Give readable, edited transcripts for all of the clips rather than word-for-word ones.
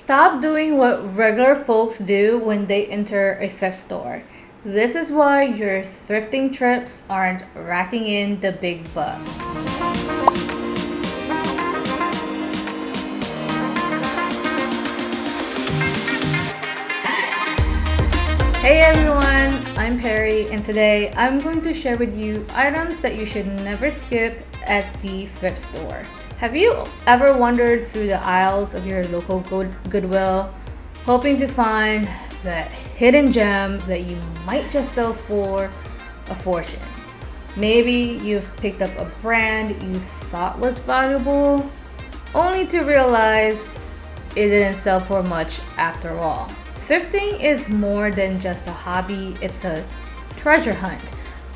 Stop doing what regular folks do when they enter a thrift store. This is why your thrifting trips aren't racking in the big bucks. Hey everyone, I'm Perry, and today I'm going to share with you items that you should never skip at the thrift store. Have you ever wandered through the aisles of your local Goodwill, hoping to find that hidden gem that you might just sell for a fortune? Maybe you've picked up a brand you thought was valuable, only to realize it didn't sell for much after all. Thrifting is more than just a hobby, it's a treasure hunt.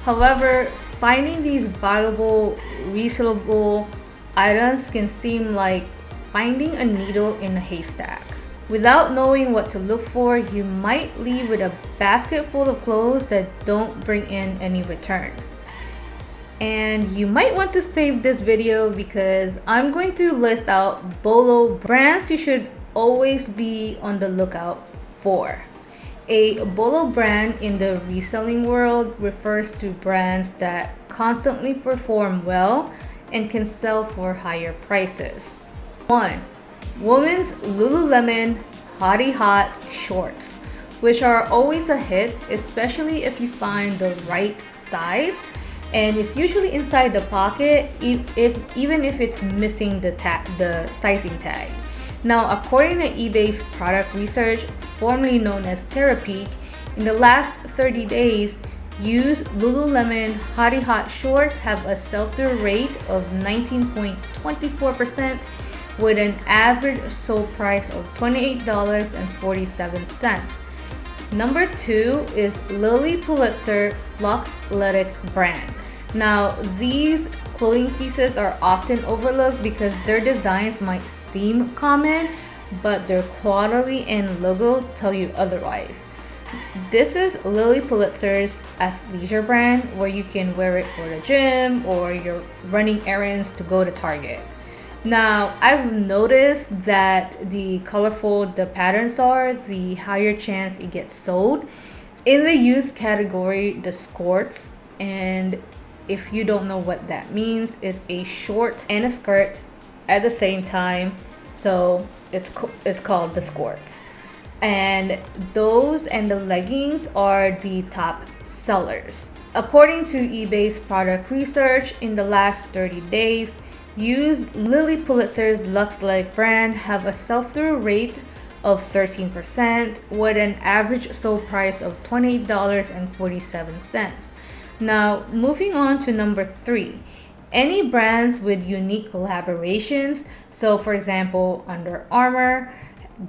However, finding these valuable, resellable items can seem like finding a needle in a haystack. Without knowing what to look for, you might leave with a basket full of clothes that don't bring in any returns. And you might want to save this video because I'm going to list out BOLO brands you should always be on the lookout for. A BOLO brand in the reselling world refers to brands that constantly perform well and can sell for higher prices. 1. Women's Lululemon Hottie Hot shorts, which are always a hit, especially if you find the right size, and it's usually inside the pocket even if it's missing the sizing tag. Now, according to eBay's product research, formerly known as Thrift, in the last 30 days, used Lululemon Hottie Hot shorts have a sell-through rate of 19.24% with an average sold price of $28.47. Number 2 is Lilly Pulitzer Luxletic brand. Now, these clothing pieces are often overlooked because their designs might seem common, but their quality and logo tell you otherwise. This is Lilly Pulitzer's athleisure brand, where you can wear it for the gym or you're running errands to go to Target. Now, I've noticed that the colorful the patterns are, the higher chance it gets sold. In the used category, the skirts, and if you don't know what that means, it's a short and a skirt at the same time, so it's called the skirts. And those and the leggings are the top sellers. According to eBay's product research, in the last 30 days, used Lilly Pulitzer's Luxletic brand have a sell-through rate of 13% with an average sold price of $28.47. Now, moving on to number 3. Any brands with unique collaborations. So for example, Under Armour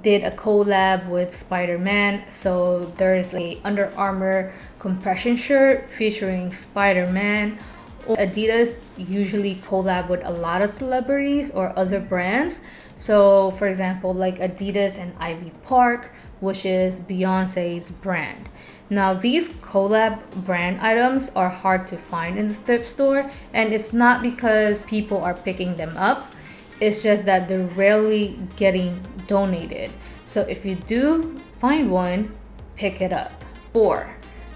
did a collab with Spider-Man, so there's a Under Armour compression shirt featuring Spider-Man. Adidas usually collab with a lot of celebrities or other brands. So for example, like Adidas and Ivy Park, which is Beyonce's brand. Now, these collab brand items are hard to find in the thrift store, and it's not because people are picking them up. It's just that they're rarely getting donated. So if you do find one, pick it up. 4.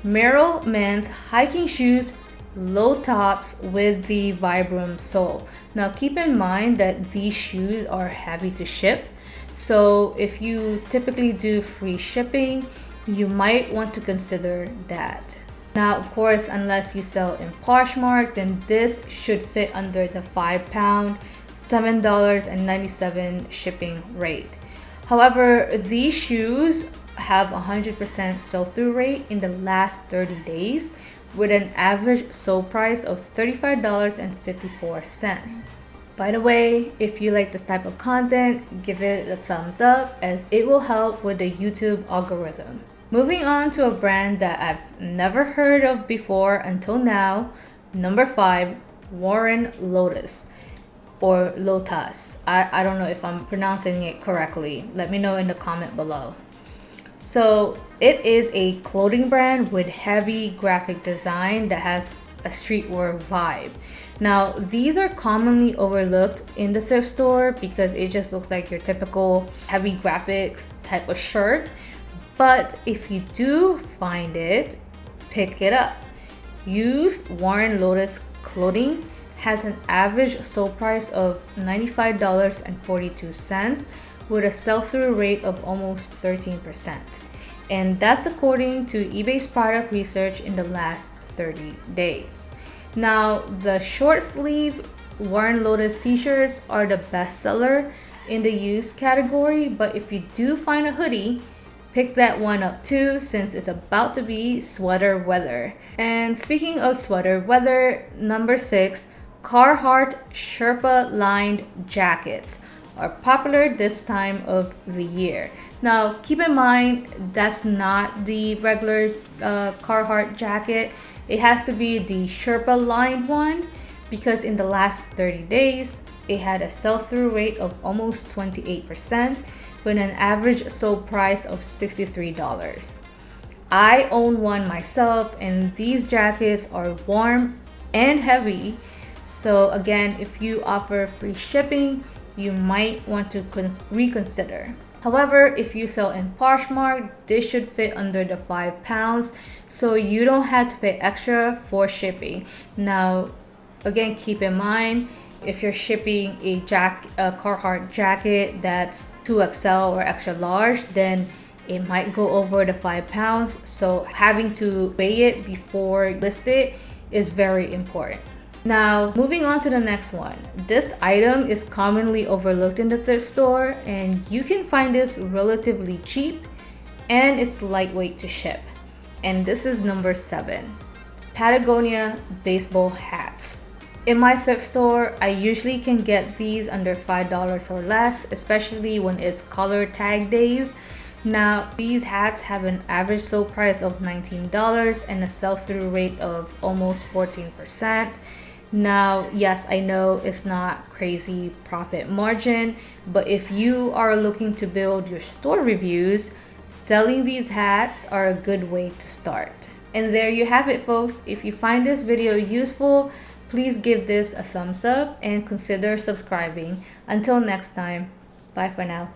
Merrell men's hiking shoes, low tops with the Vibram sole. Now, keep in mind that these shoes are heavy to ship. So if you typically do free shipping, you might want to consider that. Now, of course, unless you sell in Poshmark, then this should fit under the £5, $7.97 shipping rate. However, these shoes have 100% sell-through rate in the last 30 days with an average sold price of $35.54. By the way, if you like this type of content, give it a thumbs up as it will help with the YouTube algorithm. Moving on to a brand that I've never heard of before until now. Number 5, Warren Lotus or Lotus. I don't know if I'm pronouncing it correctly. Let me know in the comment below. So it is a clothing brand with heavy graphic design that has a streetwear vibe. Now, these are commonly overlooked in the thrift store because it just looks like your typical heavy graphics type of shirt. But if you do find it, pick it up. Used Warren Lotus clothing has an average sold price of $95.42 with a sell-through rate of almost 13%. And that's according to eBay's product research in the last 30 days. Now, the short sleeve Warren Lotus t-shirts are the best seller in the used category, but if you do find a hoodie, pick that one up too, since it's about to be sweater weather. And speaking of sweater weather, number 6, Carhartt Sherpa lined jackets are popular this time of the year. Now, keep in mind, that's not the regular Carhartt jacket. It has to be the Sherpa lined one because in the last 30 days, it had a sell-through rate of almost 28% with an average sold price of $63. I own one myself, and these jackets are warm and heavy. So again, if you offer free shipping, you might want to reconsider. However, if you sell in Poshmark, this should fit under the 5 pounds, so you don't have to pay extra for shipping. Now, again, keep in mind, if you're shipping a Carhartt jacket that's 2XL or extra large, then it might go over the 5 pounds. So having to weigh it before you list it is very important. Now, moving on to the next one. This item is commonly overlooked in the thrift store, and you can find this relatively cheap, and it's lightweight to ship. And this is number 7, Patagonia baseball hats. In my thrift store, I usually can get these under $5 or less, especially when it's color tag days. Now, these hats have an average sold price of $19 and a sell-through rate of almost 14%. Now, yes, I know it's not crazy profit margin, but if you are looking to build your store reviews, selling these hats are a good way to start. And there you have it, folks. If you find this video useful, please give this a thumbs up and consider subscribing. Until next time, bye for now.